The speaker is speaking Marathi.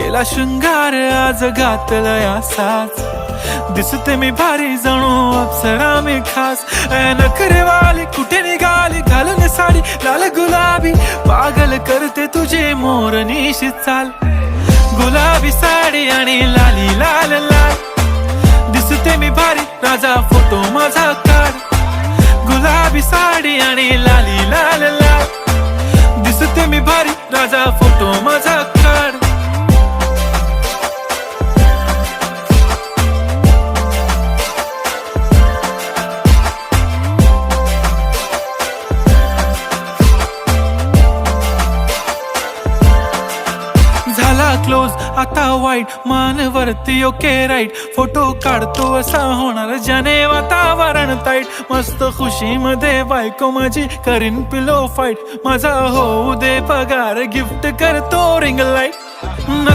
केला शृंगार आज घातलाय असाच. दिसते मी भारी जणू अप्सरा मी खास. नखरेवाली कुठे निघाली घालून साडी लाल गुलाबी. पागल करते तुझे मोरनीशी चाल. गुलाबी साडी आणि लाली लाल लाल. दिसते मी भारी राजा फोटो माझा काढ. गुलाबी साडी आणि लाली लाल लाल. दिसते मी भारी राजा फोटो माझा काढ. झाला क्लोज आता वाईट मानवरती ओके राईट. फोटो काढतो असा होणार ज्याने वातावरण ताईट. मस्त खुशी मध्ये बायको माझी करीन पिलो फाईट. माझा होऊ दे पगार गिफ्ट करतो रिंग लाईट.